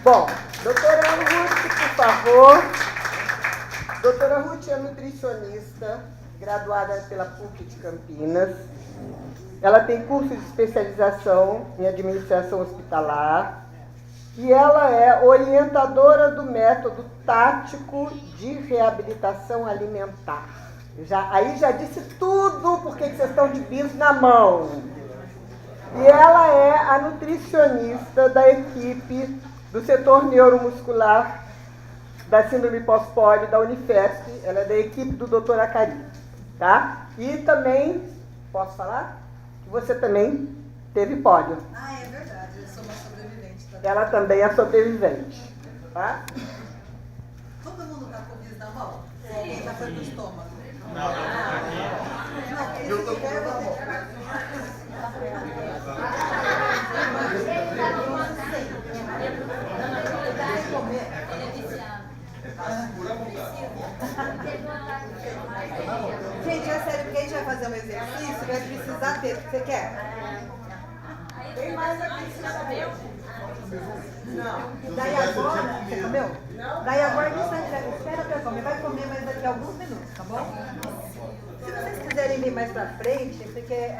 Bom, doutora Ruth, por favor. Doutora Ruth é nutricionista, graduada pela PUC de Campinas. Ela tem curso de especialização em administração hospitalar e ela é orientadora do método tático de reabilitação alimentar. Aí já disse tudo porque vocês estão de bis na mão. E ela é a nutricionista da equipe do setor neuromuscular da síndrome pós-pólio da Unifesp. Ela é da equipe do Dr. Acari, tá? E também, posso falar? Que você também teve pólio. Ah, é verdade, eu sou uma sobrevivente também. Ela também é sobrevivente, tá? Todo mundo tá com o bis na mão? Ou alguém tá foi pro estômago? Não, Eu tô com o na mão. Gente, é sério, porque a gente vai fazer um exercício, vai precisar ter. Você quer? Tem mais aqui, você comeu? Não. Daí agora, você comeu? Não. Daí agora espera pra comer. Vai comer mais daqui a alguns minutos, tá bom? Se vocês quiserem vir mais pra frente, porque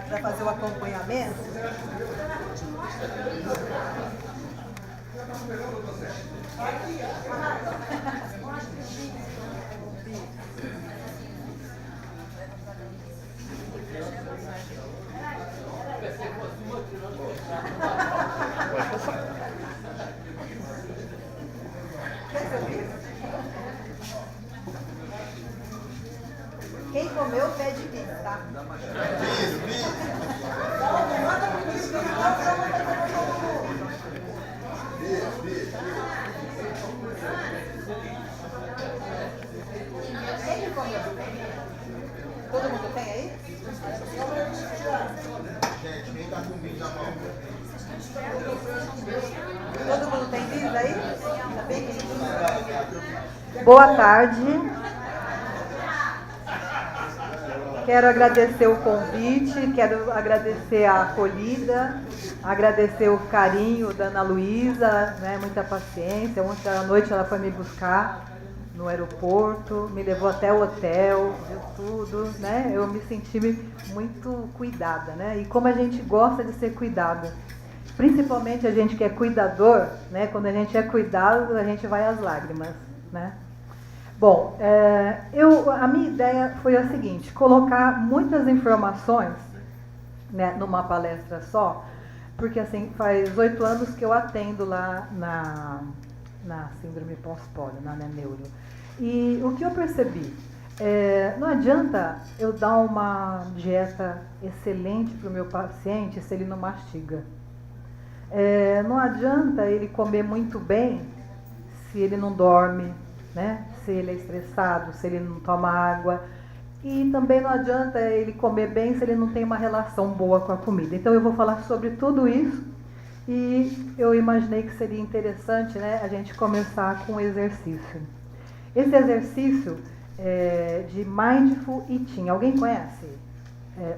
pra fazer o acompanhamento. Quem comeu pede bis, tá? Quem que comeu? Todo mundo tem aí? gente, quem tá com bis na mão? Todo mundo tem bis aí? Tá bem querido? Boa tarde. Quero agradecer o convite, quero agradecer a acolhida, agradecer o carinho da Ana Luísa, né, muita paciência. Ontem à noite ela foi me buscar no aeroporto, me levou até o hotel, viu tudo, né? Eu me senti muito cuidada, né? E como a gente gosta de ser cuidada, principalmente a gente que é cuidador, né? Quando a gente é cuidado, a gente vai às lágrimas, né? Bom, a minha ideia foi a seguinte: colocar muitas informações, né, numa palestra só, porque assim, faz 8 anos que eu atendo lá na síndrome pós-pólio, na neuro. E o que eu percebi, não adianta eu dar uma dieta excelente para o meu paciente se ele não mastiga. Não adianta ele comer muito bem se ele não dorme, né? Se ele é estressado, se ele não toma água. E também não adianta ele comer bem se ele não tem uma relação boa com a comida. Então eu vou falar sobre tudo isso e eu imaginei que seria interessante, né, a gente começar com um exercício. Esse exercício é de Mindful Eating. Alguém conhece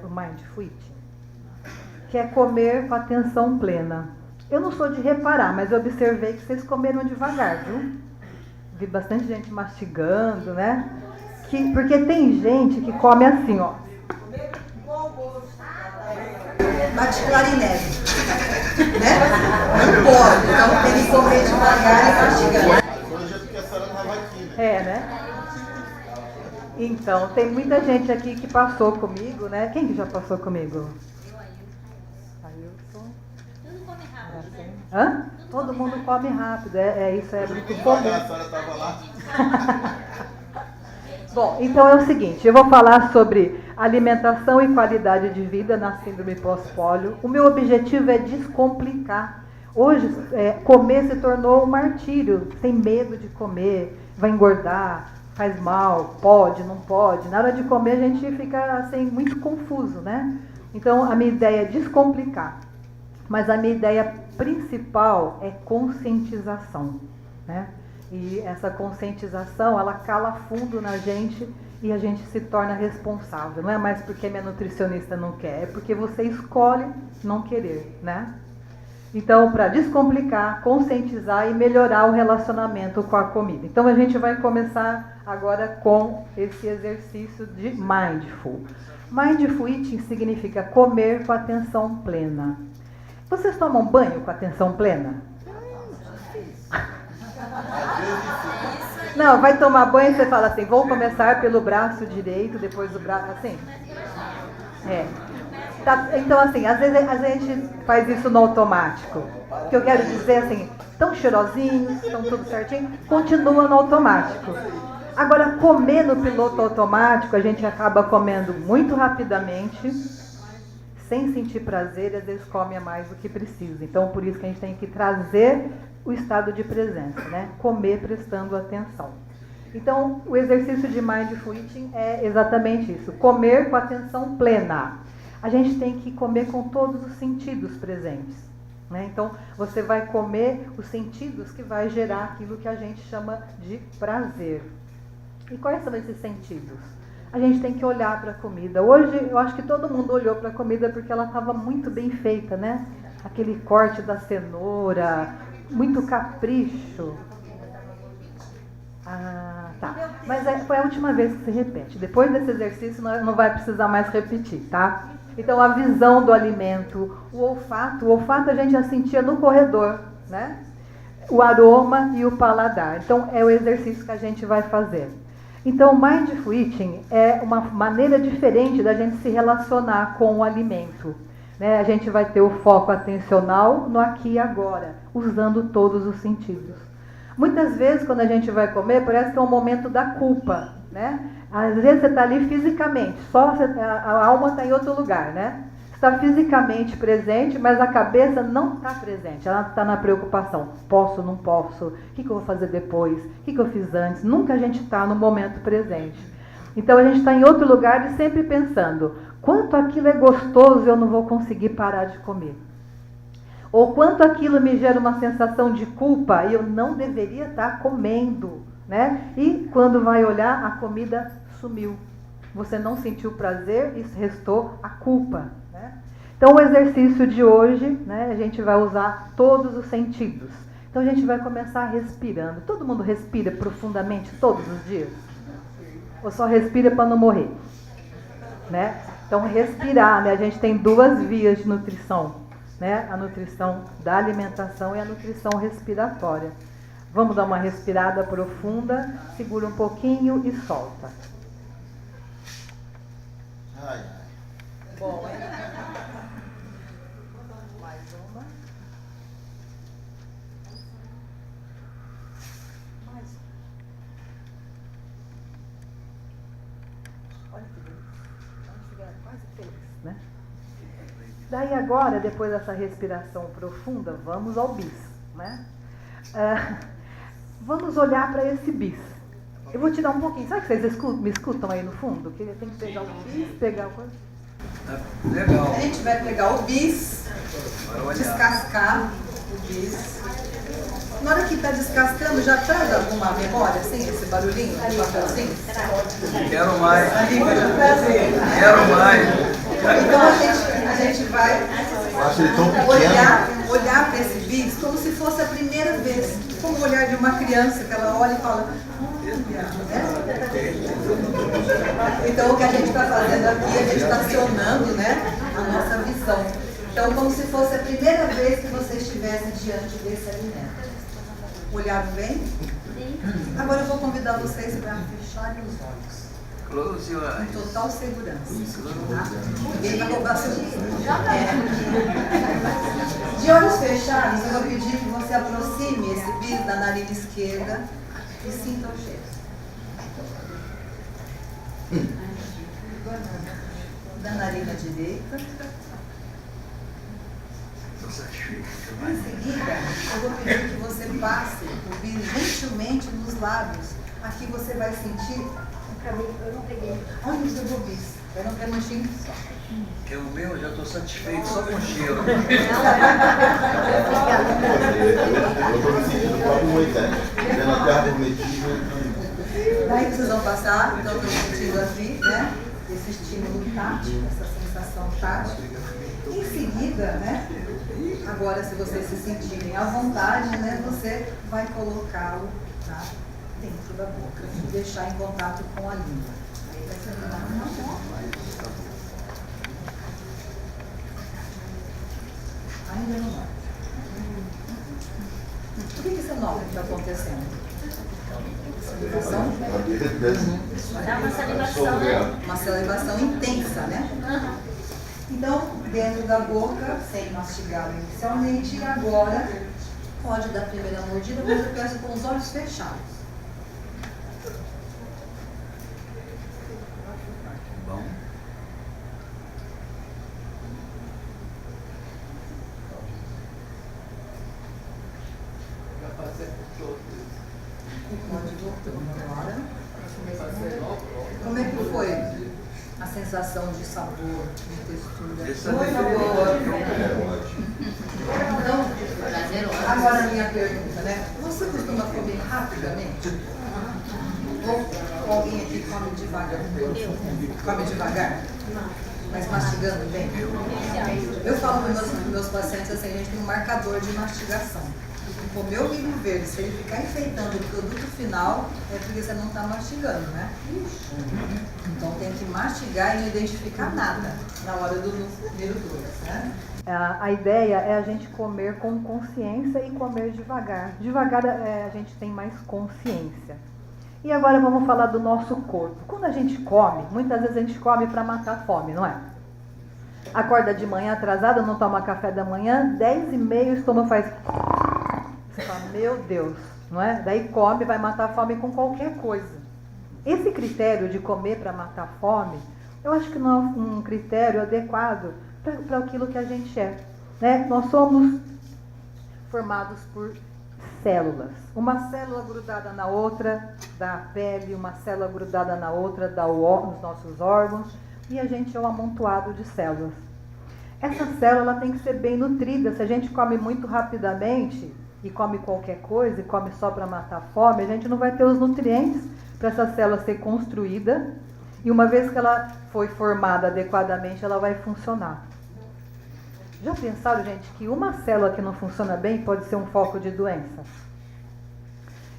o Mindful Eating? Que é comer com atenção plena. Eu não sou de reparar, mas eu observei que vocês comeram devagar, viu? Vi bastante gente mastigando, né? Porque tem gente que come assim, ó. Bate clarinete. Né? Não pode, então tem que comer devagar e mastigar. Hoje é porque a senhora estava aqui, né? Né? Então, tem muita gente aqui que passou comigo, né? Quem que já passou comigo? Ailton. Tudo come rápido, né? Hã? Todo mundo come rápido, isso é muito Quem comum. pagar, a senhora estava lá? Bom, então é o seguinte, eu vou falar sobre alimentação e qualidade de vida na síndrome pós-pólio. O meu objetivo é descomplicar. Hoje, comer se tornou um martírio, tem medo de comer, vai engordar, faz mal, pode, não pode. Na hora de comer a gente fica assim, muito confuso, né? Então a minha ideia é descomplicar. Mas a minha ideia principal é conscientização, né? E essa conscientização, ela cala fundo na gente e a gente se torna responsável. Não é mais porque minha nutricionista não quer, é porque você escolhe não querer, né? Então, para descomplicar, conscientizar e melhorar o relacionamento com a comida. Então, a gente vai começar agora com esse exercício de Mindful. Mindful Eating significa comer com atenção plena. Vocês tomam banho com atenção plena? Não, vai tomar banho e você fala assim, vou começar pelo braço direito, depois do braço, assim? É. Tá, então, assim, às vezes a gente faz isso no automático. O que eu quero dizer, assim, estão cheirosinhos, estão tudo certinho, continua no automático. Agora, comer no piloto automático, a gente acaba comendo muito rapidamente, sem sentir prazer, e às vezes come a mais do que precisa. Então, por isso que a gente tem que trazer o estado de presença, né? Comer prestando atenção. Então, o exercício de Mindful Eating é exatamente isso, comer com atenção plena. A gente tem que comer com todos os sentidos presentes, né? Então, você vai comer os sentidos que vai gerar aquilo que a gente chama de prazer. E quais são esses sentidos? A gente tem que olhar para a comida. Hoje, eu acho que todo mundo olhou para a comida porque ela estava muito bem feita, né? Aquele corte da cenoura, muito capricho. Ah, tá. Mas foi a última vez que se repete. Depois desse exercício, não vai precisar mais repetir, tá? Então, a visão do alimento, o olfato a gente já sentia no corredor, né? O aroma e o paladar. Então, é o exercício que a gente vai fazer. Então, Mindful Eating é uma maneira diferente da gente se relacionar com o alimento, né? A gente vai ter o foco atencional no aqui e agora, usando todos os sentidos. Muitas vezes, quando a gente vai comer, parece que é um momento da culpa, né? Às vezes você está ali fisicamente, a alma está em outro lugar, né? Está fisicamente presente, mas a cabeça não está presente, ela está na preocupação. Posso, não posso? O que eu vou fazer depois? O que eu fiz antes? Nunca a gente está no momento presente. Então a gente está em outro lugar e sempre pensando, quanto aquilo é gostoso eu não vou conseguir parar de comer. Ou quanto aquilo me gera uma sensação de culpa e eu não deveria estar comendo, né? E quando vai olhar, a comida sumiu. Você não sentiu prazer e restou a culpa, né? Então, o exercício de hoje, né, a gente vai usar todos os sentidos. Então, a gente vai começar respirando. Todo mundo respira profundamente todos os dias? Ou só respira para não morrer? Né? Então, respirar, né? A gente tem duas vias de nutrição, né? A nutrição da alimentação e a nutrição respiratória. Vamos dar uma respirada profunda, segura um pouquinho e solta. Ai, ai. Bom, hein? Mais uma. Mais uma. Olha que delícia. Vamos chegar quase feliz, né? Daí agora, depois dessa respiração profunda, vamos ao bis, né? Vamos olhar para esse bis. Eu vou tirar um pouquinho. Sabe que vocês me escutam aí no fundo? Que tem que pegar o bis, pegar o coisa. Legal. A gente vai pegar o bis, descascar o bis. Na hora que está descascando, já traz alguma memória, assim, esse barulhinho de papelzinho? Quero mais. Prazer. Quero mais. Então a gente vai Eu acho ele tão pequeno. olhar para esse bis como se fosse a primeira vez. Como o olhar de uma criança, que ela olha e fala... Então o que a gente está fazendo aqui, a gente está acionando, né, a nossa visão. Então como se fosse a primeira vez que você estivesse diante desse alimento. Olharam bem? Agora eu vou convidar vocês para fecharem os olhos. Close your eyes. Com total segurança. Tá? Ninguém vai roubar seu dinheiro. De olhos fechados, eu vou pedir que você aproxime esse bis da narina esquerda e sinta o cheiro. Da narina direita. Em seguida, eu vou pedir que você passe o bis gentilmente nos lábios. Aqui você vai sentir. Eu não peguei. Onde você pegou o bis? Eu não quero um chinho só. Que o meu, já estou satisfeito só com o cheiro. Eu estou me sentindo próprio Moisés. Vendo a terra prometida. Daí vocês vão passar, então eu estou sentindo aqui, né? Esse estímulo tátil, essa sensação tátil. Em seguida, né? Agora, se vocês se sentirem à vontade, né, você vai colocá-lo, tá, dentro da boca e deixar em contato com a língua. Aí vai ser ainda não vai. O que você nota que está acontecendo? Salivação? Dá uma salivação, né? Uma salivação intensa, né? Então, dentro da boca, sem mastigar inicialmente, e agora pode dar a primeira mordida, mas eu peço com os olhos fechados. Bom. E pode voltando agora. Como é que foi a sensação de sabor, de textura? Essa Muito boa. Então, agora a minha pergunta, né? Você costuma comer rapidamente? Ou alguém aqui come devagar? Come devagar? Mas mastigando bem? Eu falo para os meus pacientes assim, a gente tem um marcador de mastigação. Comer o milho verde, se ele ficar enfeitando o produto final, é porque você não está mastigando, né? Então tem que mastigar e não identificar nada na hora do número 2, né? A ideia é a gente comer com consciência e comer devagar. Devagar a gente tem mais consciência. E agora vamos falar do nosso corpo. Quando a gente come, muitas vezes a gente come para matar a fome, não é? Acorda de manhã atrasada, não toma café da manhã, 10h30 o estômago faz... Você fala, meu Deus, não é? Daí come, vai matar a fome com qualquer coisa. Esse critério de comer para matar a fome, eu acho que não é um critério adequado para aquilo que a gente é, né? Nós somos formados por células. Uma célula grudada na outra dá a pele, uma célula grudada na outra dá os nossos órgãos, e a gente é um amontoado de células. Essa célula tem que ser bem nutrida. Se a gente come muito rapidamente e come qualquer coisa e come só para matar a fome, a gente não vai ter os nutrientes para essa célula ser construída, e uma vez que ela foi formada adequadamente, ela vai funcionar. Já pensaram, gente, que uma célula que não funciona bem pode ser um foco de doença?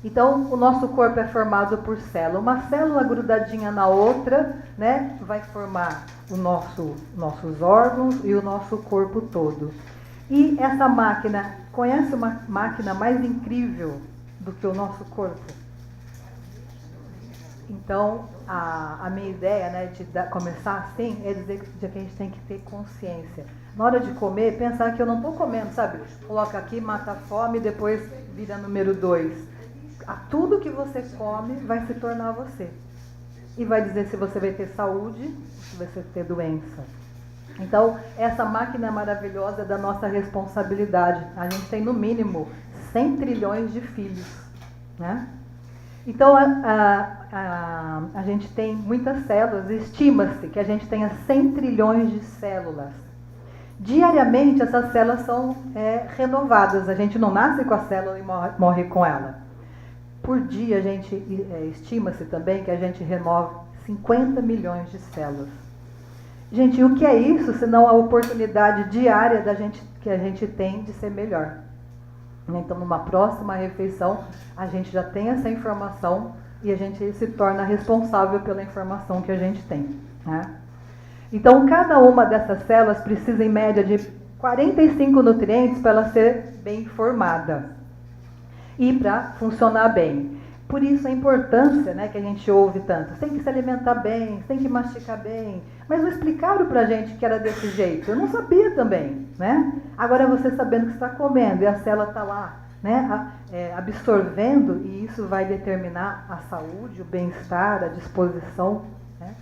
Então, o nosso corpo é formado por célula. Uma célula grudadinha na outra, né, vai formar nossos órgãos e o nosso corpo todo. E essa máquina, conhece uma máquina mais incrível do que o nosso corpo? Então, a minha ideia, né, de começar assim, é dizer que a gente tem que ter consciência. Na hora de comer, pensar que eu não estou comendo, sabe? Coloca aqui, mata a fome, depois vira número 2. Tudo que você come vai se tornar você. E vai dizer se você vai ter saúde ou se você vai ter doença. Então, essa máquina maravilhosa é da nossa responsabilidade. A gente tem, no mínimo, 100 trilhões de filhos, né? Então, a gente tem muitas células. Estima-se que a gente tenha 100 trilhões de células. Diariamente, essas células são renovadas. A gente não nasce com a célula e morre com ela. Por dia, a gente estima-se também que a gente renova 50 milhões de células. Gente, e o que é isso, senão a oportunidade diária que a gente tem de ser melhor? Então, numa próxima refeição, a gente já tem essa informação e a gente se torna responsável pela informação que a gente tem, né? Então, cada uma dessas células precisa, em média, de 45 nutrientes para ela ser bem formada e para funcionar bem. Por isso a importância, né, que a gente ouve tanto. Você tem que se alimentar bem, você tem que mastigar bem. Mas não explicaram pra gente que era desse jeito. Eu não sabia também, né? Agora você sabendo que está comendo e a célula está lá, né, absorvendo, e isso vai determinar a saúde, o bem-estar, a disposição, né?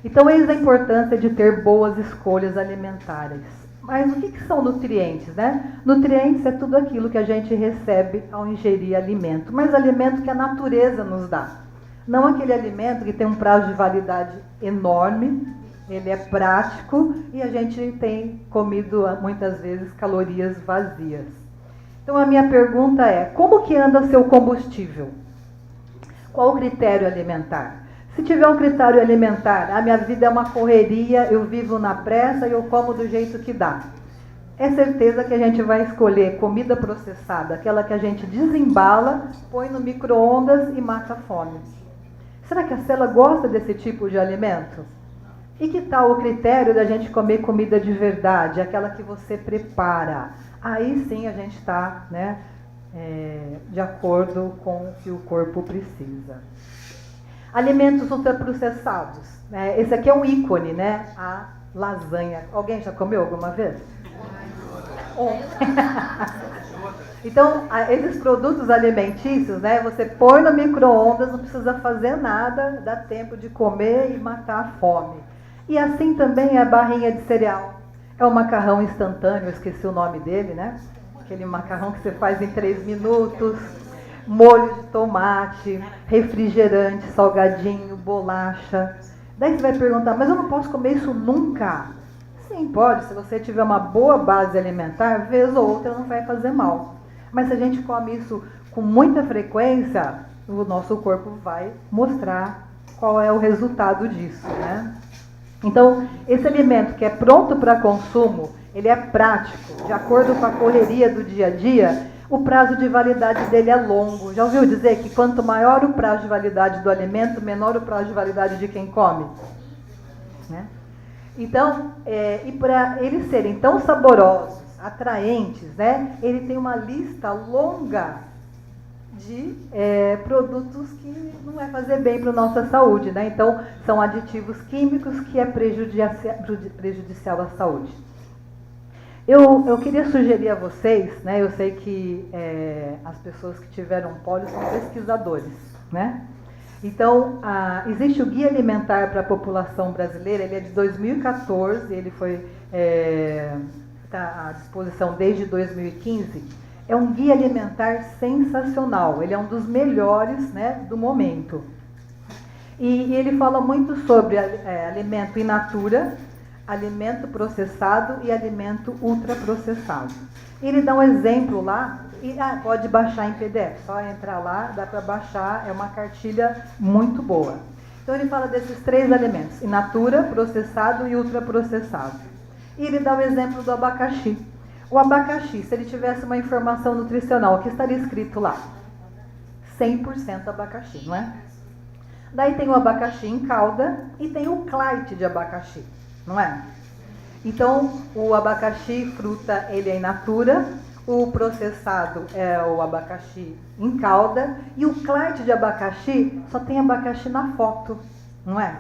Então, eis a importância de ter boas escolhas alimentares. Mas o que são nutrientes, né? Nutrientes é tudo aquilo que a gente recebe ao ingerir alimento, mas alimento que a natureza nos dá. Não aquele alimento que tem um prazo de validade enorme, ele é prático e a gente tem comido muitas vezes calorias vazias. Então a minha pergunta é, como que anda seu combustível? Qual o critério alimentar? Se tiver um critério alimentar, a minha vida é uma correria, eu vivo na pressa e eu como do jeito que dá. é certeza que a gente vai escolher comida processada, aquela que a gente desembala, põe no micro-ondas e mata a fome. Será que a célula gosta desse tipo de alimento? E que tal o critério da gente comer comida de verdade, aquela que você prepara? Aí sim a gente está, né, de acordo com o que o corpo precisa. Alimentos ultraprocessados. Esse aqui é um ícone, né? A lasanha. Alguém já comeu alguma vez? Então, esses produtos alimentícios, né? Você põe no micro-ondas, não precisa fazer nada, dá tempo de comer e matar a fome. E assim também é a barrinha de cereal. É o macarrão instantâneo, eu esqueci o nome dele, né? Aquele macarrão que você faz em 3 minutos. Molho de tomate, refrigerante, salgadinho, bolacha. Daí você vai perguntar, mas eu não posso comer isso nunca? Sim, pode. Se você tiver uma boa base alimentar, vez ou outra não vai fazer mal. Mas se a gente come isso com muita frequência, o nosso corpo vai mostrar qual é o resultado disso, né? Então, esse alimento que é pronto para consumo, ele é prático, de acordo com a correria do dia a dia, o prazo de validade dele é longo. Já ouviu dizer que quanto maior o prazo de validade do alimento, menor o prazo de validade de quem come? Né? Então, e para eles serem tão saborosos, atraentes, né, ele tem uma lista longa de produtos que não vai fazer bem para a nossa saúde, né? Então, são aditivos químicos que é prejudicial à saúde. Eu queria sugerir a vocês, né? Eu sei que as pessoas que tiveram pólio são pesquisadores, né? Então, existe o Guia Alimentar para a População Brasileira, ele é de 2014, ele foi tá à disposição desde 2015. É um guia alimentar sensacional, ele é um dos melhores, né, do momento. E ele fala muito sobre alimento in natura, alimento processado e alimento ultraprocessado. Ele dá um exemplo lá, e pode baixar em PDF, só entrar lá, dá para baixar, é uma cartilha muito boa. Então ele fala desses 3 alimentos, in natura, processado e ultraprocessado. E ele dá o exemplo do abacaxi. O abacaxi, se ele tivesse uma informação nutricional, o que estaria escrito lá? 100% abacaxi, não é? Daí tem o abacaxi em calda e tem o Clyde de abacaxi, não é? Então, o abacaxi, fruta, ele é in natura, o processado é o abacaxi em calda e o Clyde de abacaxi só tem abacaxi na foto, não é?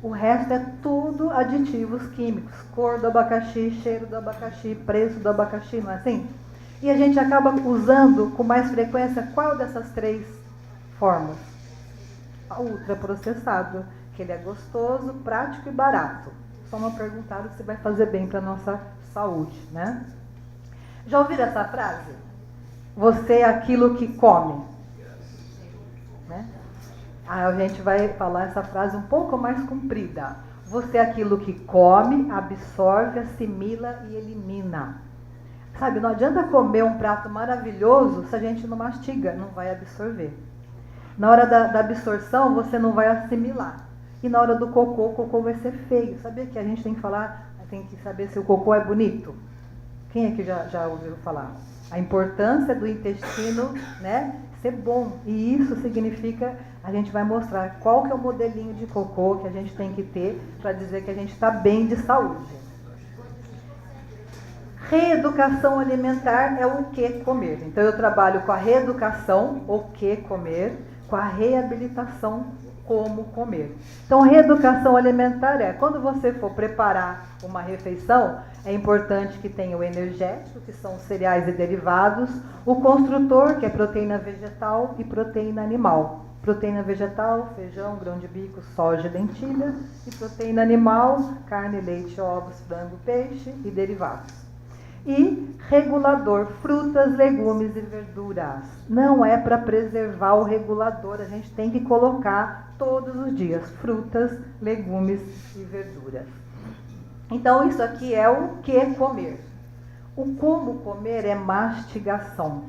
O resto é tudo aditivos químicos, cor do abacaxi, cheiro do abacaxi, preço do abacaxi, não é assim? E a gente acaba usando com mais frequência qual dessas 3 formas? O ultraprocessado, que ele é gostoso, prático e barato. Só não perguntaram se vai fazer bem para a nossa saúde, né? Já ouviram essa frase? Você é aquilo que come. Né? A gente vai falar essa frase um pouco mais comprida. Você é aquilo que come, absorve, assimila e elimina. Sabe, não adianta comer um prato maravilhoso se a gente não mastiga, não vai absorver. Na hora da absorção, você não vai assimilar. E na hora do cocô, o cocô vai ser feio. Sabia que a gente tem que falar, tem que saber se o cocô é bonito? Quem aqui já ouviu falar? A importância do intestino, né, ser bom. E isso significa, a gente vai mostrar qual que é o modelinho de cocô que a gente tem que ter para dizer que a gente está bem de saúde. Reeducação alimentar é o que comer. Então eu trabalho com a reeducação, o que comer, com a reabilitação, como comer. Então, reeducação alimentar é, quando você for preparar uma refeição, é importante que tenha o energético, que são cereais e derivados, o construtor, que é proteína vegetal e proteína animal. Proteína vegetal, feijão, grão de bico, soja e lentilha, e proteína animal, carne, leite, ovos, frango, peixe e derivados. E regulador, frutas, legumes e verduras. Não é para preservar o regulador, a gente tem que colocar todos os dias frutas, legumes e verduras. Então isso aqui é o que comer. O como comer é mastigação.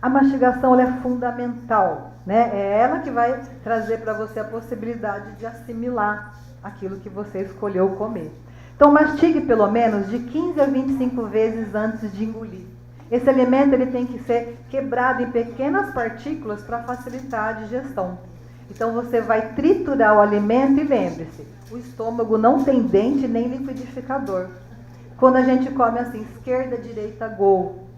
A mastigação ela é fundamental, né? É ela que vai trazer para você a possibilidade de assimilar aquilo que você escolheu comer. Então mastigue pelo menos de 15 a 25 vezes antes de engolir. Esse alimento ele tem que ser quebrado em pequenas partículas para facilitar a digestão. Então você vai triturar o alimento e lembre-se, o estômago não tem dente nem liquidificador. Quando a gente come assim, esquerda, direita, gol.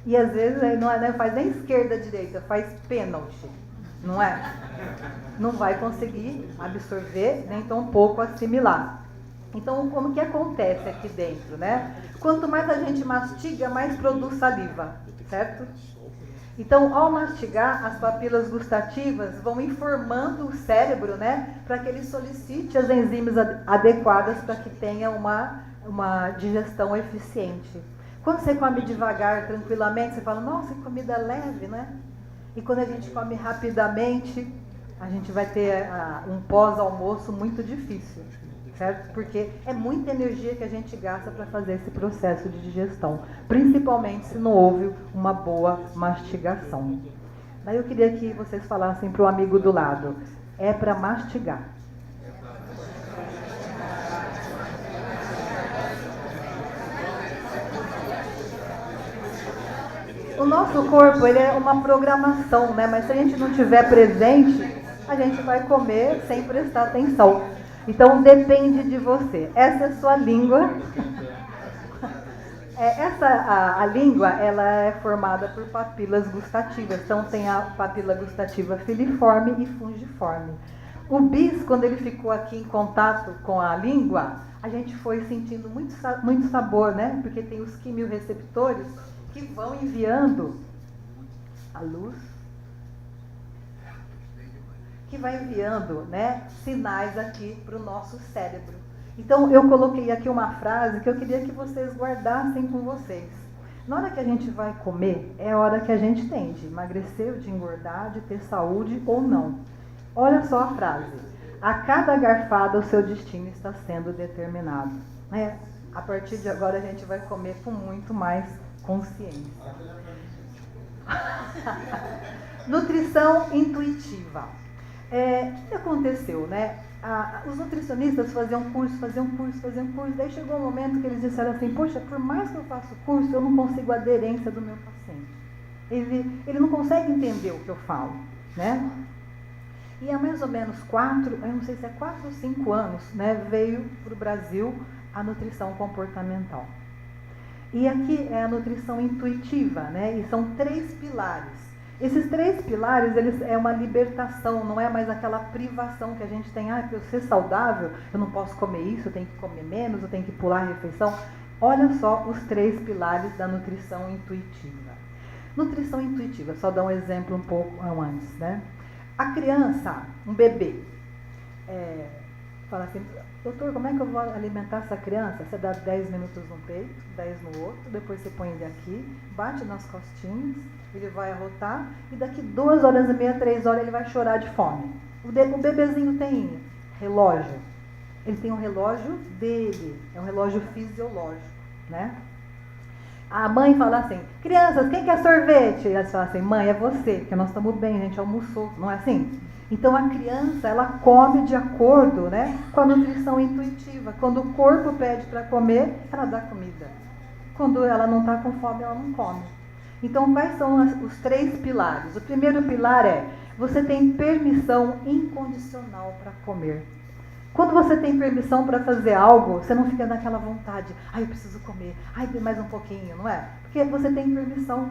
E às vezes não faz nem esquerda, direita, faz pênalti, não é? Não vai conseguir absorver, nem tão pouco assimilar. Então, como que acontece aqui dentro, né? Quanto mais a gente mastiga, mais produz saliva, certo? Então, ao mastigar, as papilas gustativas vão informando o cérebro, né? Para que ele solicite as enzimas adequadas para que tenha uma digestão eficiente. Quando você come devagar, tranquilamente, você fala, nossa, que comida leve, né? E quando a gente come rapidamente, a gente vai ter um pós-almoço muito difícil, certo? Porque é muita energia que a gente gasta para fazer esse processo de digestão, principalmente se não houve uma boa mastigação. Daí eu queria que vocês falassem para o amigo do lado, é para mastigar. O nosso corpo, ele é uma programação, né? Mas se a gente não tiver presente, a gente vai comer sem prestar atenção. Então, depende de você. Essa é a sua língua. A língua, ela é formada por papilas gustativas. Então, tem a papila gustativa filiforme e fungiforme. O bis, quando ele ficou aqui em contato com a língua, a gente foi sentindo muito sabor, né? Porque tem os quimiorreceptores que vão enviando a luz, que vai enviando, né, sinais aqui para o nosso cérebro. Então, eu coloquei aqui uma frase que eu queria que vocês guardassem com vocês. Na hora que a gente vai comer, é a hora que a gente tem de emagrecer, de engordar, de ter saúde ou não. Olha só a frase. A cada garfada, o seu destino está sendo determinado. A partir de agora, a gente vai comer com muito mais consciência. Nutrição intuitiva. O que aconteceu, né? Os nutricionistas faziam curso, daí chegou um momento que eles disseram assim, poxa, por mais que eu faça o curso, eu não consigo a aderência do meu paciente. Ele não consegue entender o que eu falo, né? E há mais ou menos 4 ou 5 anos, né, veio para o Brasil a nutrição comportamental. E aqui é a nutrição intuitiva, né? E são 3 pilares. Esses 3 pilares, eles é uma libertação, não é mais aquela privação que a gente tem. Para eu ser saudável, eu não posso comer isso, eu tenho que comer menos, eu tenho que pular a refeição. Olha só os 3 pilares da nutrição intuitiva. Nutrição intuitiva, só dar um exemplo um pouco antes, né? A criança, um bebê, fala assim, doutor, como é que eu vou alimentar essa criança? Você dá 10 minutos num peito, 10 no outro, depois você põe ele aqui, bate nas costinhas, ele vai arrotar e daqui 2 horas e meia, 3 horas ele vai chorar de fome. O bebezinho tem relógio, ele tem um relógio dele, é um relógio fisiológico, né? A mãe fala assim, crianças, quem quer sorvete? E elas falam assim, mãe, é você, porque nós estamos bem, a gente almoçou, não é assim? Então a criança, ela come de acordo, né, com a nutrição intuitiva. Quando o corpo pede para comer, ela dá comida. Quando ela não está com fome, ela não come. Então quais são os 3 pilares? O primeiro pilar é, você tem permissão incondicional para comer. Quando você tem permissão para fazer algo, você não fica naquela vontade, eu preciso comer, tem mais um pouquinho, não é? Porque você tem permissão.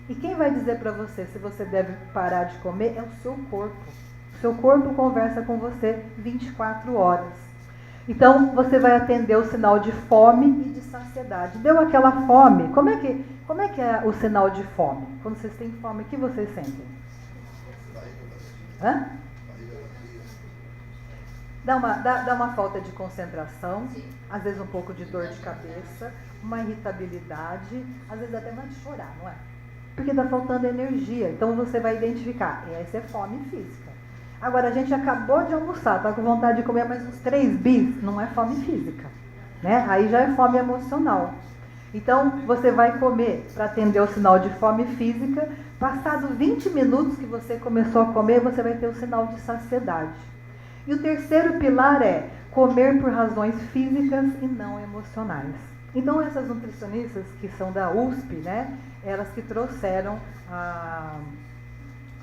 E quem vai dizer para você se você deve parar de comer é o seu corpo. O seu corpo conversa com você 24 horas. Então, você vai atender o sinal de fome e de saciedade. Deu aquela fome, como é que é o sinal de fome? Quando vocês têm fome, o que vocês sentem? Hã? Dá uma falta de concentração, às vezes um pouco de dor de cabeça, uma irritabilidade, às vezes até mais de chorar, não é? Porque está faltando energia, então você vai identificar, essa é fome física. Agora, a gente acabou de almoçar, está com vontade de comer mais uns 3 bis, não é fome física, né? Aí já é fome emocional. Então, você vai comer para atender o sinal de fome física, passado 20 minutos que você começou a comer, você vai ter o sinal de saciedade. E o terceiro pilar é, comer por razões físicas e não emocionais. Então essas nutricionistas que são da USP, né, elas que trouxeram a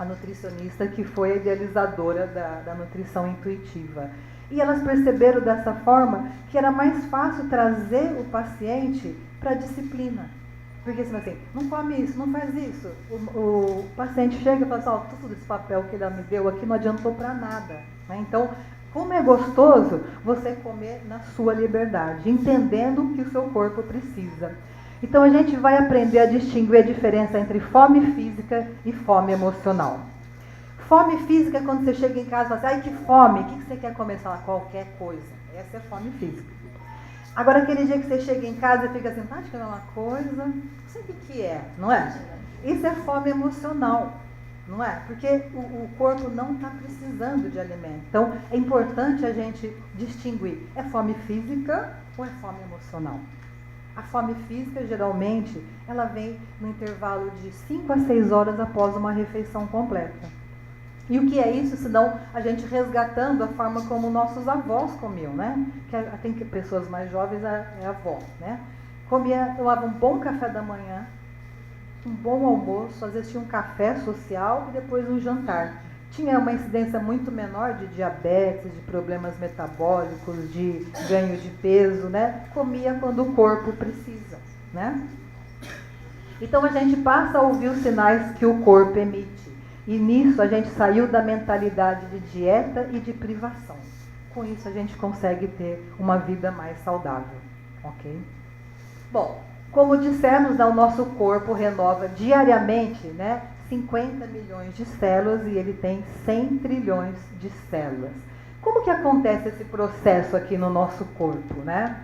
nutricionista que foi a idealizadora da nutrição intuitiva. E elas perceberam dessa forma que era mais fácil trazer o paciente para a disciplina. Porque assim, não come isso, não faz isso. O paciente chega e fala assim, tudo esse papel que ela me deu aqui não adiantou para nada. Né? Então, como é gostoso você comer na sua liberdade, entendendo o que o seu corpo precisa. Então a gente vai aprender a distinguir a diferença entre fome física e fome emocional. Fome física é quando você chega em casa e fala assim, ai que fome, o que você quer comer? Você fala, qualquer coisa. Essa é fome física. Agora aquele dia que você chega em casa e fica assim, acho que é uma coisa, não sei o que é, não é? Isso é fome emocional, não é? Porque o corpo não está precisando de alimento. Então é importante a gente distinguir, é fome física ou é fome emocional? A fome física, geralmente, ela vem no intervalo de 5 a 6 horas após uma refeição completa. E o que é isso, senão a gente resgatando a forma como nossos avós comiam, né? Tem que pessoas mais jovens, é avó, né? Tomava um bom café da manhã, um bom almoço, às vezes tinha um café social e depois um jantar. Tinha uma incidência muito menor de diabetes, de problemas metabólicos, de ganho de peso, né? Comia quando o corpo precisa, né? Então a gente passa a ouvir os sinais que o corpo emite. E nisso a gente saiu da mentalidade de dieta e de privação. Com isso a gente consegue ter uma vida mais saudável, ok? Bom, como dissemos, o nosso corpo renova diariamente, né, 50 milhões de células e ele tem 100 trilhões de células. Como que acontece esse processo aqui no nosso corpo, né?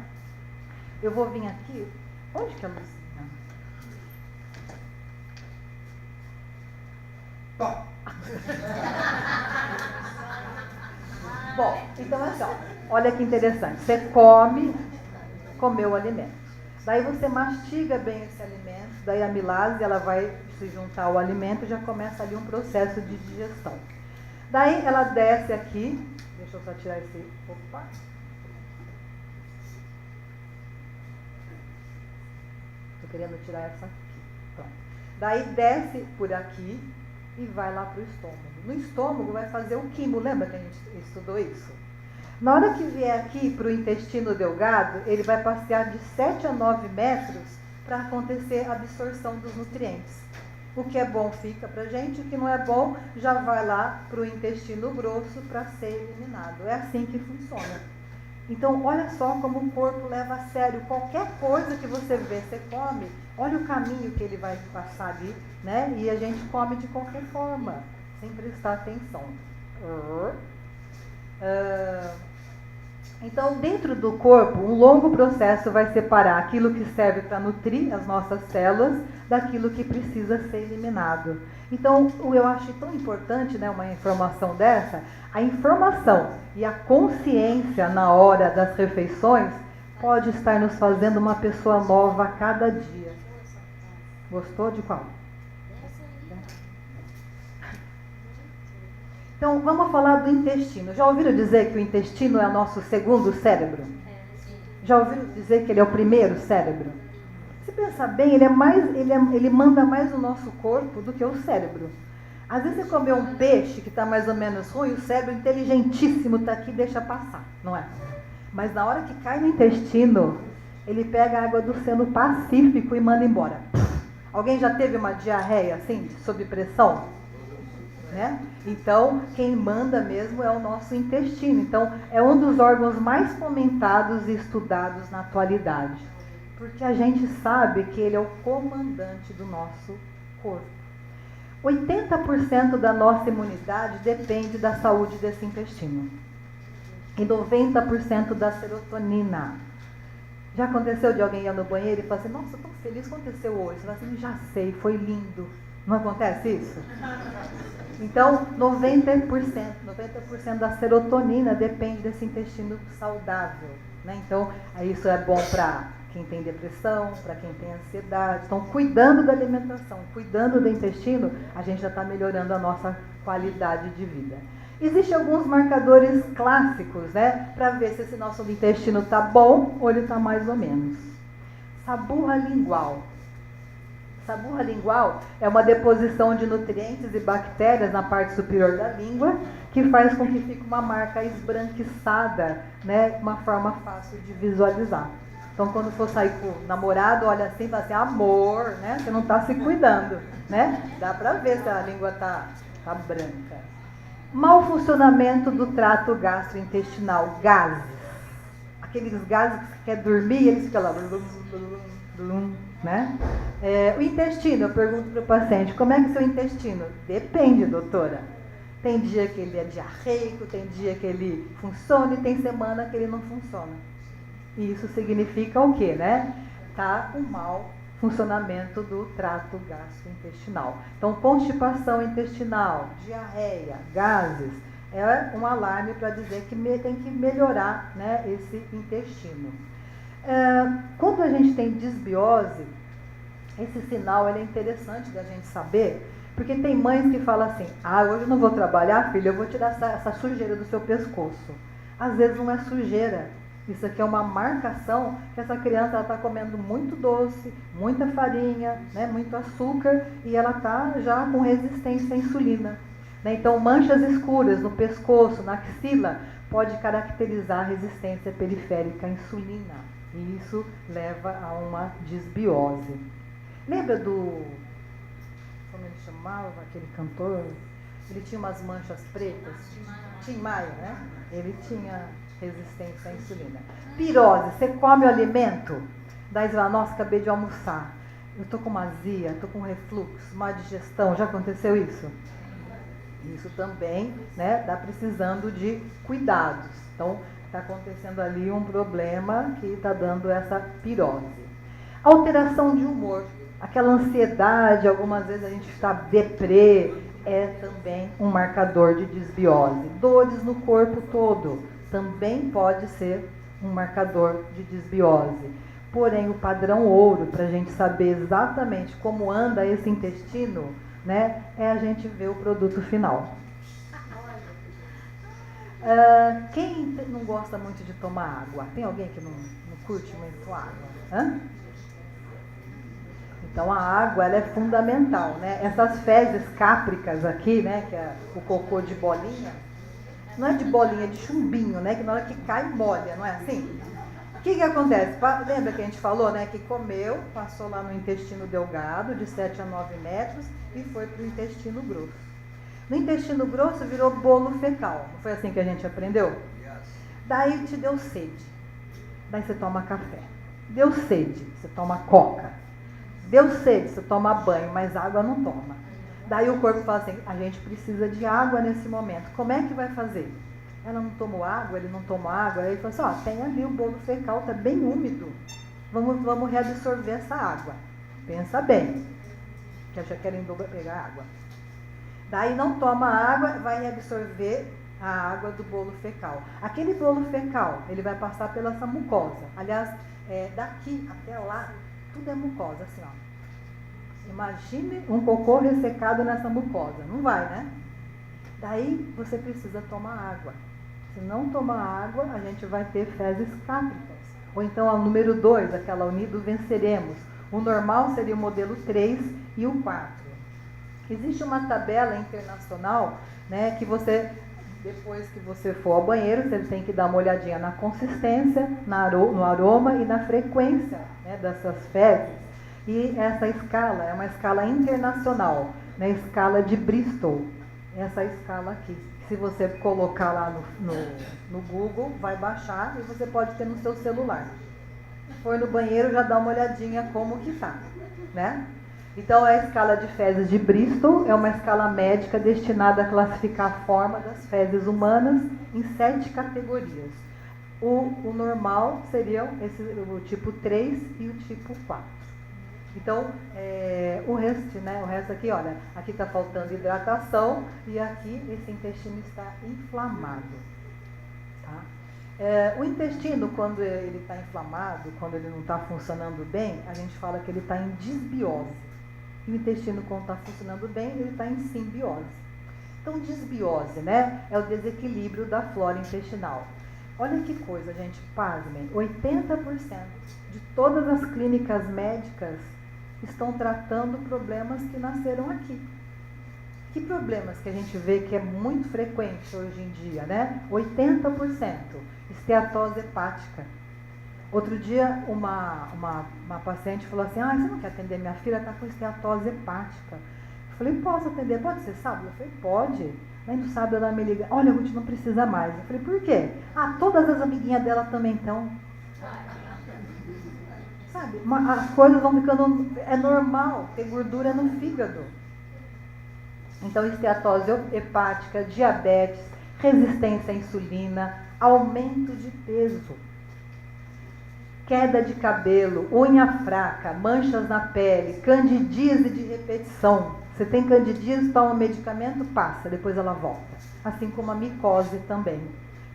Eu vou vir aqui. Onde que é a luzinha? Bom, então assim, olha que interessante. Você comeu o alimento. Daí você mastiga bem esse alimento, daí a amilase ela vai se juntar ao alimento e já começa ali um processo de digestão. Daí ela desce aqui, deixa eu só tirar esse... Opa! Estou querendo tirar essa aqui. Pronto. Daí desce por aqui e vai lá para o estômago. No estômago vai fazer o quimo, lembra que a gente estudou isso? Na hora que vier aqui para o intestino delgado, ele vai passear de 7 a 9 metros para acontecer a absorção dos nutrientes. O que é bom fica para a gente, o que não é bom já vai lá para o intestino grosso para ser eliminado. É assim que funciona. Então, olha só como o corpo leva a sério qualquer coisa que você vê, você come, olha o caminho que ele vai passar ali, né? E a gente come de qualquer forma, sem prestar atenção. Então, dentro do corpo, um longo processo vai separar aquilo que serve para nutrir as nossas células daquilo que precisa ser eliminado. Então, eu acho tão importante, né, uma informação dessa, a informação e a consciência na hora das refeições pode estar nos fazendo uma pessoa nova a cada dia. Gostou de qual? Então, vamos falar do intestino. Já ouviram dizer que o intestino é o nosso segundo cérebro? Já ouviram dizer que ele é o primeiro cérebro? Se pensar bem, ele manda mais no nosso corpo do que o cérebro. Às vezes você comeu um peixe que está mais ou menos ruim, o cérebro inteligentíssimo está aqui e deixa passar, não é? Mas na hora que cai no intestino, ele pega a água do Oceano Pacífico e manda embora. Alguém já teve uma diarreia assim, sob pressão? Né? Então, quem manda mesmo é o nosso intestino. Então, é um dos órgãos mais comentados e estudados na atualidade. Porque a gente sabe que ele é o comandante do nosso corpo. 80% da nossa imunidade depende da saúde desse intestino. E 90% da serotonina. Já aconteceu de alguém ir no banheiro e falar assim, nossa, estou feliz, aconteceu hoje. Você fala assim, já sei, foi lindo. Não acontece isso? Então, 90% da serotonina depende desse intestino saudável. Né? Então, isso é bom para quem tem depressão, para quem tem ansiedade. Então, cuidando da alimentação, cuidando do intestino, a gente já está melhorando a nossa qualidade de vida. Existem alguns marcadores clássicos, né, para ver se esse nosso intestino está bom ou ele está mais ou menos. Saburra lingual. Saburra lingual é uma deposição de nutrientes e bactérias na parte superior da língua, que faz com que fique uma marca esbranquiçada, né, uma forma fácil de visualizar. Então, quando for sair com o namorado, olha assim e fala assim, amor, né, você não está se cuidando, né? Dá para ver se a língua tá branca. Mau funcionamento do trato gastrointestinal, gases. Aqueles gases que você quer dormir, eles ficam lá, né? O intestino, eu pergunto para o paciente, como é que é o seu intestino? Depende, doutora. Tem dia que ele é diarreico, tem dia que ele funciona e tem semana que ele não funciona. E isso significa o quê, né? Tá um mau funcionamento do trato gastrointestinal. Então, constipação intestinal, diarreia, gases, é um alarme para dizer que tem que melhorar, né, esse intestino. Quando a gente tem desbiose, esse sinal ele é interessante da gente saber, porque tem mães que falam assim, hoje eu não vou trabalhar, filha, eu vou tirar essa sujeira do seu pescoço. Às vezes não é sujeira. Isso aqui é uma marcação que essa criança está comendo muito doce, muita farinha, né, muito açúcar, e ela está já com resistência à insulina. Né? Então, manchas escuras no pescoço, na axila, pode caracterizar a resistência periférica à insulina. E isso leva a uma desbiose. Lembra do... como ele chamava, aquele cantor? Ele tinha umas manchas pretas. Tim Maia, né? Ele tinha resistência à insulina. Pirose, você come o alimento, daí você fala, nossa, acabei de almoçar, eu estou com uma azia, estou com refluxo, má digestão, já aconteceu isso? Isso também, né, está precisando de cuidados. Então, está acontecendo ali um problema que está dando essa pirose. Alteração de humor, aquela ansiedade, algumas vezes a gente está deprê, é também um marcador de desbiose. Dores no corpo todo, também pode ser um marcador de desbiose. Porém, o padrão ouro, para a gente saber exatamente como anda esse intestino, né, é a gente ver o produto final. Quem não gosta muito de tomar água? Tem alguém que não curte muito água? Hã? Então, a água ela é fundamental, né? Essas fezes cápricas aqui, né, que é o cocô de bolinha, não é de bolinha, é de chumbinho, né? Que na hora que cai, molha, não é assim? O que acontece? Lembra que a gente falou, né? Que comeu, passou lá no intestino delgado, de 7 a 9 metros, e foi para o intestino grosso. No intestino grosso virou bolo fecal. Não foi assim que a gente aprendeu? Daí te deu sede. Daí você toma café. Deu sede, você toma coca. Deu sede, você toma banho, mas água não toma. Daí o corpo fala assim, a gente precisa de água nesse momento. Como é que vai fazer? Ela não tomou água, ele não tomou água. Aí ele fala assim, tem ali o bolo fecal, está bem úmido. Vamos reabsorver essa água. Pensa bem, que acha que ela ainda vai pegar água. Daí não toma água, vai reabsorver a água do bolo fecal. Aquele bolo fecal, ele vai passar pela essa mucosa. Aliás, daqui até lá, tudo é mucosa, assim, ó. Imagine um cocô ressecado nessa mucosa. Não vai, né? Daí você precisa tomar água. Se não tomar água, a gente vai ter fezes cápricas. Ou então a número 2, aquela unido venceremos. O normal seria o modelo 3 e o 4. Existe uma tabela internacional, né, que você, depois que você for ao banheiro, você tem que dar uma olhadinha na consistência, no aroma e na frequência, né, dessas fezes. E essa escala é uma escala internacional, né, escala de Bristol. Essa escala aqui. Se você colocar lá no Google, vai baixar e você pode ter no seu celular. Foi no banheiro, já dá uma olhadinha como que tá, né? Então, a escala de fezes de Bristol é uma escala médica destinada a classificar a forma das fezes humanas em 7 categorias. O normal seria o tipo 3 e o tipo 4. Então, o resto aqui, olha, aqui está faltando hidratação e aqui esse intestino está inflamado. Tá? O intestino, quando ele está inflamado, quando ele não está funcionando bem, a gente fala que ele está em desbiose. E o intestino, quando está funcionando bem, ele está em simbiose. Então, desbiose, né? É o desequilíbrio da flora intestinal. Olha que coisa, gente, pasmem. 80% de todas as clínicas médicas estão tratando problemas que nasceram aqui. Que problemas que a gente vê que é muito frequente hoje em dia, né? 80%. Esteatose hepática. Outro dia, uma paciente falou assim, você não quer atender minha filha? Está com esteatose hepática. Eu falei, posso atender? Pode ser sábado? Eu falei, pode. Aí no sábado ela me liga, olha, Ruth, não precisa mais. Eu falei, por quê? Todas as amiguinhas dela também estão. Sabe, as coisas vão ficando, é normal ter gordura no fígado. Então, esteatose hepática, diabetes, resistência à insulina, aumento de peso, queda de cabelo, unha fraca, manchas na pele, candidíase de repetição. Você tem candidíase, toma medicamento, passa, depois ela volta. Assim como a micose também.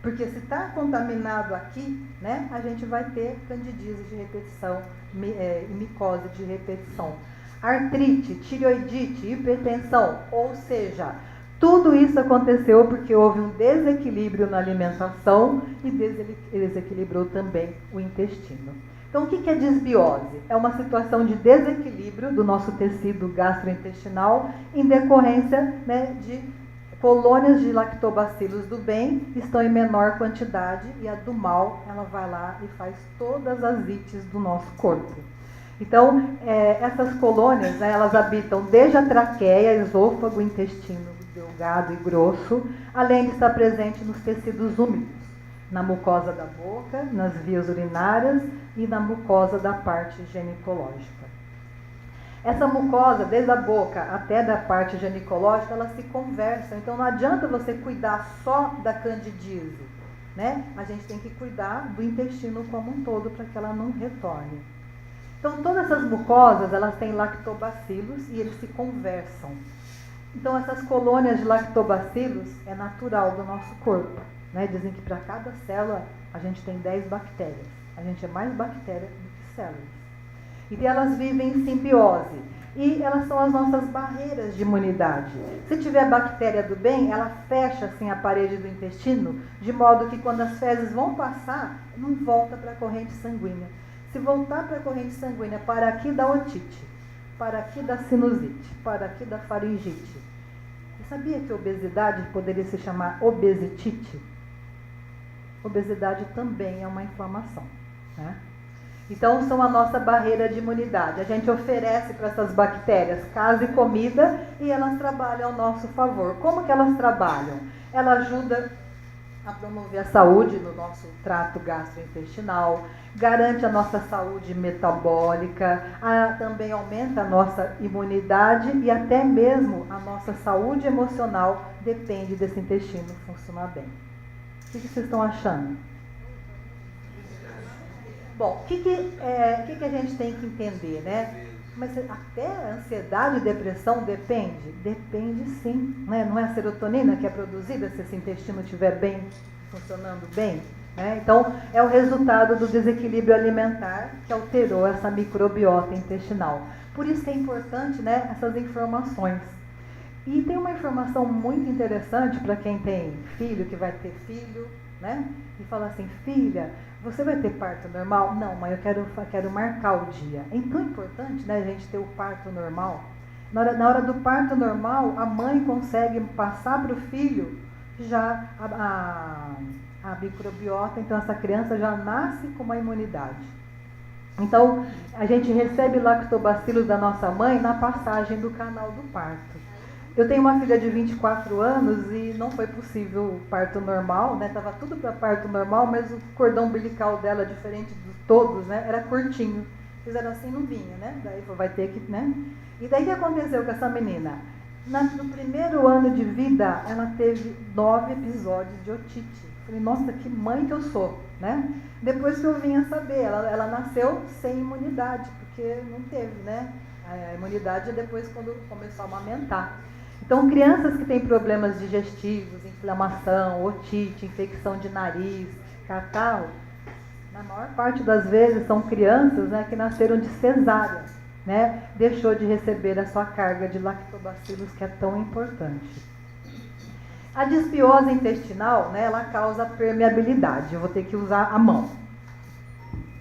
Porque se está contaminado aqui, né, a gente vai ter candidíase de repetição e micose de repetição. Artrite, tireoidite, hipertensão, ou seja, tudo isso aconteceu porque houve um desequilíbrio na alimentação e desequilibrou também o intestino. Então, o que é desbiose? É uma situação de desequilíbrio do nosso tecido gastrointestinal em decorrência, né, de colônias de lactobacilos do bem estão em menor quantidade e a do mal, ela vai lá e faz todas as ites do nosso corpo. Então, essas colônias, né, elas habitam desde a traqueia, esôfago, intestino delgado e grosso, além de estar presente nos tecidos úmidos, na mucosa da boca, nas vias urinárias e na mucosa da parte ginecológica. Essa mucosa, desde a boca até da parte ginecológica, elas se conversam. Então, não adianta você cuidar só da candidíase, né? A gente tem que cuidar do intestino como um todo para que ela não retorne. Então, todas essas mucosas, elas têm lactobacilos e eles se conversam. Então, essas colônias de lactobacilos é natural do nosso corpo, né? Dizem que para cada célula a gente tem 10 bactérias. A gente é mais bactéria do que células. E elas vivem em simbiose. E elas são as nossas barreiras de imunidade. Se tiver bactéria do bem, ela fecha assim a parede do intestino, de modo que quando as fezes vão passar, não volta para a corrente sanguínea. Se voltar para a corrente sanguínea, para aqui dá otite, para aqui dá sinusite, para aqui dá faringite. Você sabia que a obesidade poderia se chamar obesitite? Obesidade também é uma inflamação, né? Então, são a nossa barreira de imunidade. A gente oferece para essas bactérias casa e comida e elas trabalham ao nosso favor. Como que elas trabalham? Ela ajuda a promover a saúde no nosso trato gastrointestinal, garante a nossa saúde metabólica, também aumenta a nossa imunidade e até mesmo a nossa saúde emocional depende desse intestino funcionar bem. O que vocês estão achando? Bom, o que a gente tem que entender, né? Mas até a ansiedade e depressão depende? Depende sim, né? Não é a serotonina que é produzida se esse intestino estiver bem, funcionando bem, né? Então, é o resultado do desequilíbrio alimentar que alterou essa microbiota intestinal. Por isso que é importante, né, essas informações. E tem uma informação muito interessante para quem tem filho, que vai ter filho, né? E fala assim, filha, você vai ter parto normal? Não, mãe, eu quero marcar o dia. É tão importante, né, a gente ter o parto normal. Na hora do parto normal, a mãe consegue passar para o filho já a microbiota, então essa criança já nasce com uma imunidade. Então, a gente recebe lactobacilos da nossa mãe na passagem do canal do parto. Eu tenho uma filha de 24 anos e não foi possível o parto normal, né? Tava tudo para parto normal, mas o cordão umbilical dela, diferente de todos, né? Era curtinho. Fizeram assim, não vinha, né? Daí vai ter que, né? E daí o que aconteceu com essa menina? No primeiro ano de vida, ela teve 9 episódios de otite. Falei, nossa, que mãe que eu sou, né? Depois que eu vim a saber, ela nasceu sem imunidade, porque não teve, né? A imunidade é depois quando começou a amamentar. Então, crianças que têm problemas digestivos, inflamação, otite, infecção de nariz, catarro, na maior parte das vezes são crianças, né, que nasceram de cesárea, né? Deixou de receber a sua carga de lactobacilos que é tão importante. A desbiose intestinal, né, ela causa permeabilidade. Eu vou ter que usar a mão.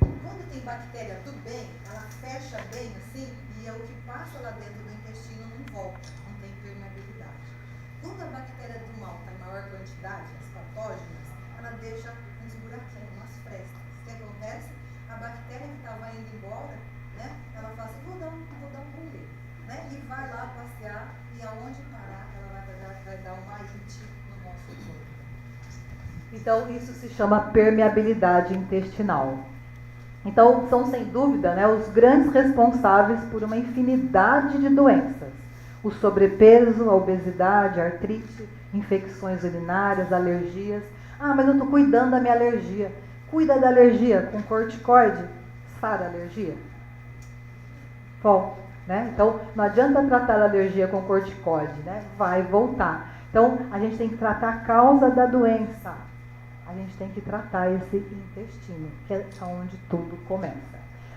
Quando tem bactéria do bem, ela fecha bem assim e é o que passa lá dentro do intestino não volta, não tem permeabilidade. Quando a bactéria do mal está em maior quantidade, as patógenas, ela deixa uns buraquinhos, umas frestas. O que acontece? A bactéria que estava indo embora, né, ela fala assim, vou dar um rolê, né, e vai lá passear e aonde parar, ela vai dar uma ite no nosso corpo. Então, isso se chama permeabilidade intestinal. Então, são sem dúvida, né, os grandes responsáveis por uma infinidade de doenças. O sobrepeso, a obesidade, a artrite, infecções urinárias, alergias. Ah, mas eu estou cuidando da minha alergia. Cuida da alergia com corticoide, sara a alergia. Bom, né? Então, não adianta tratar a alergia com corticoide, né? Vai voltar. Então, a gente tem que tratar a causa da doença. A gente tem que tratar esse intestino, que é onde tudo começa.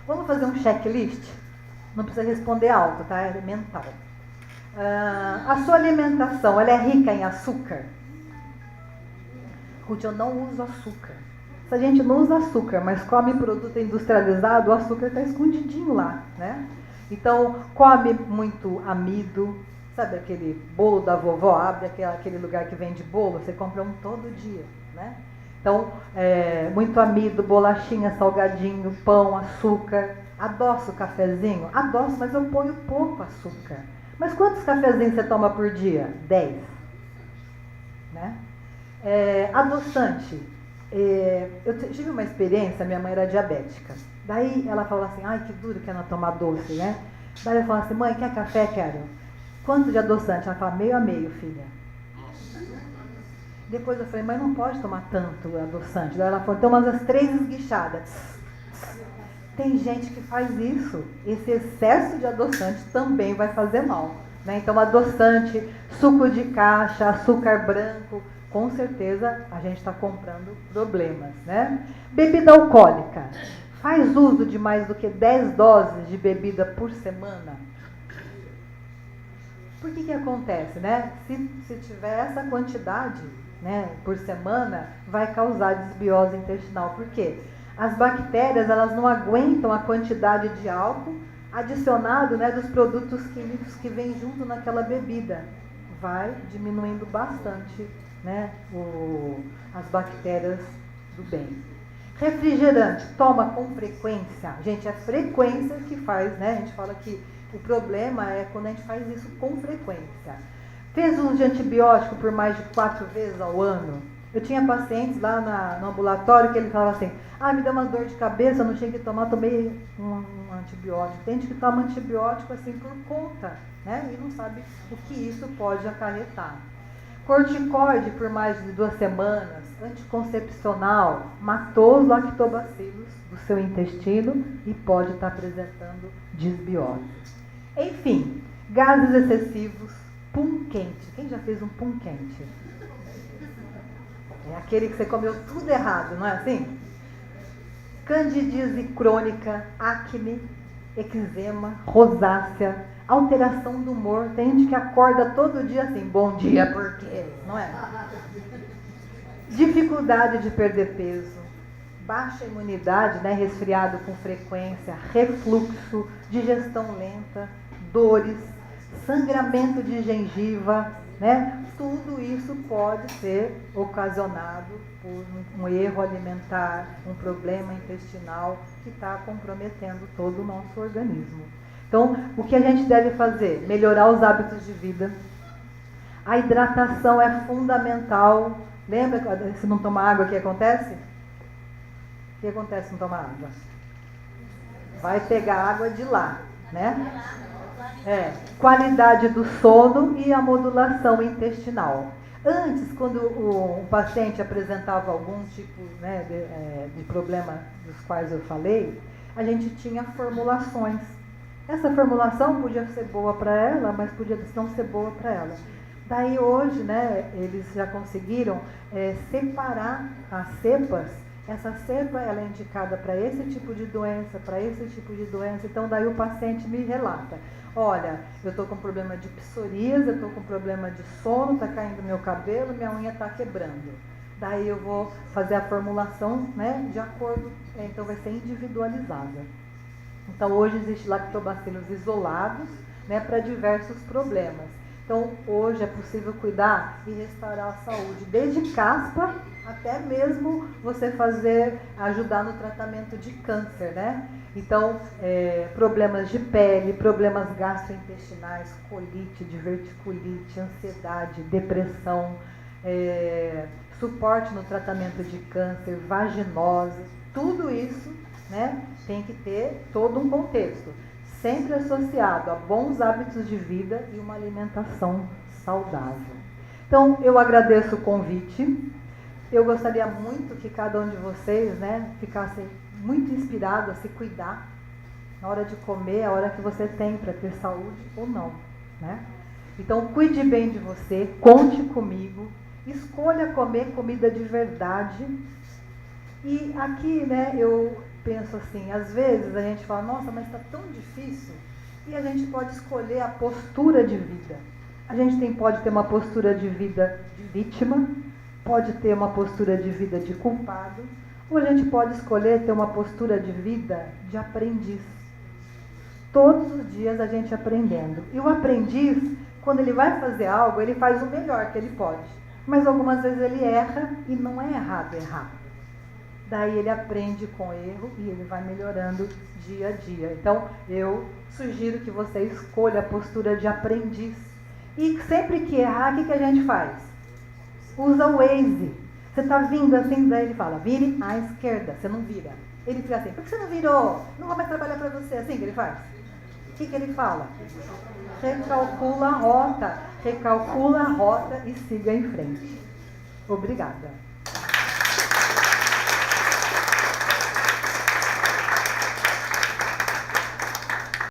Vamos fazer um checklist? Não precisa responder alto, tá? É mental. A sua alimentação, ela é rica em açúcar? Ruth, eu não uso açúcar. Se a gente não usa açúcar, mas come produto industrializado, o açúcar está escondidinho lá, né? Então, come muito amido. Sabe aquele bolo da vovó? Abre aquele lugar que vende bolo, você compra um todo dia, né? Então, muito amido, bolachinha, salgadinho, pão, açúcar. Adoço o cafezinho? Adoço, mas eu ponho pouco açúcar. Mas quantos cafezinhos você toma por dia? 10. Né? Adoçante. Eu tive uma experiência, minha mãe era diabética. Daí ela falou assim, ai que duro que é não tomar doce, né? Daí eu falei assim, mãe, quer café? Quero. Quanto de adoçante? Ela fala, meio a meio, filha. Depois eu falei, mas não pode tomar tanto adoçante. Daí ela falou, então umas 3 esguichadas. Tem gente que faz isso. Esse excesso de adoçante também vai fazer mal, né? Então adoçante, suco de caixa, açúcar branco, com certeza a gente está comprando problemas, né? Bebida alcoólica. Faz uso de mais do que 10 doses de bebida por semana? Por que acontece, né? Se tiver essa quantidade, né, por semana, vai causar desbiose intestinal. Por quê? As bactérias, elas não aguentam a quantidade de álcool adicionado, né, dos produtos químicos que vem junto naquela bebida. Vai diminuindo bastante, né, as bactérias do bem. Refrigerante, toma com frequência. Gente, é frequência que faz, né? A gente fala que o problema é quando a gente faz isso com frequência. Fez uso de antibiótico por mais de 4 vezes ao ano? Eu tinha pacientes lá no ambulatório que ele falava assim, me deu uma dor de cabeça, eu não tinha que tomar, tomei um antibiótico. Tem gente que toma antibiótico assim por conta, né? E não sabe o que isso pode acarretar. Corticoide por mais de 2 semanas, anticoncepcional, matou os lactobacilos do seu intestino e pode estar apresentando desbiose. Enfim, gases excessivos, pum quente. Quem já fez um pum quente? É aquele que você comeu tudo errado, não é assim? Candidíase crônica, acne, eczema, rosácea, alteração do humor. Tem gente que acorda todo dia assim, bom dia, por quê? Não é? Dificuldade de perder peso, baixa imunidade, né, resfriado com frequência, refluxo, digestão lenta, dores, sangramento de gengiva, né? Tudo isso pode ser ocasionado por um erro alimentar, um problema intestinal que está comprometendo todo o nosso organismo. Então, o que a gente deve fazer? Melhorar os hábitos de vida. A hidratação é fundamental. Lembra se não tomar água, o que acontece? O que acontece se não tomar água? Vai pegar água de lá, né? Qualidade do sono e a modulação intestinal. Antes, quando o paciente apresentava algum tipo, né, de problema dos quais eu falei, a gente tinha formulações. Essa formulação podia ser boa para ela, mas podia não ser boa para ela. Daí hoje, né, eles já conseguiram separar as cepas. Essa cepa ela é indicada para esse tipo de doença, para esse tipo de doença. Então daí o paciente me relata, olha, eu estou com problema de psoríase, eu estou com problema de sono, está caindo meu cabelo, minha unha está quebrando. Daí eu vou fazer a formulação, né, de acordo, então vai ser individualizada. Então hoje existe lactobacilos isolados, né, para diversos problemas. Então hoje é possível cuidar e restaurar a saúde, desde caspa até mesmo você ajudar no tratamento de câncer, né? Então, problemas de pele, problemas gastrointestinais, colite, diverticulite, ansiedade, depressão, suporte no tratamento de câncer, vaginose, tudo isso, né, tem que ter todo um contexto, sempre associado a bons hábitos de vida e uma alimentação saudável. Então, eu agradeço o convite. Eu gostaria muito que cada um de vocês, né, ficasse muito inspirado a se cuidar na hora de comer, a hora que você tem para ter saúde ou não, né? Então, cuide bem de você, conte comigo, escolha comer comida de verdade. E aqui, né, eu penso assim, às vezes a gente fala, nossa, mas está tão difícil, e a gente pode escolher a postura de vida. A gente pode ter uma postura de vida de vítima, pode ter uma postura de vida de culpado, ou a gente pode escolher ter uma postura de vida de aprendiz. Todos os dias a gente aprendendo. E o aprendiz, quando ele vai fazer algo, ele faz o melhor que ele pode. Mas algumas vezes ele erra e não é errado errar. Daí ele aprende com erro e ele vai melhorando dia a dia. Então, eu sugiro que você escolha a postura de aprendiz. E sempre que errar, o que a gente faz? Usa o Waze. Você está vindo assim, daí ele fala, vire à esquerda. Você não vira. Ele fica assim, por que você não virou? Não vou mais trabalhar para você. Assim que ele faz. O que ele fala? Recalcula a rota e siga em frente. Obrigada.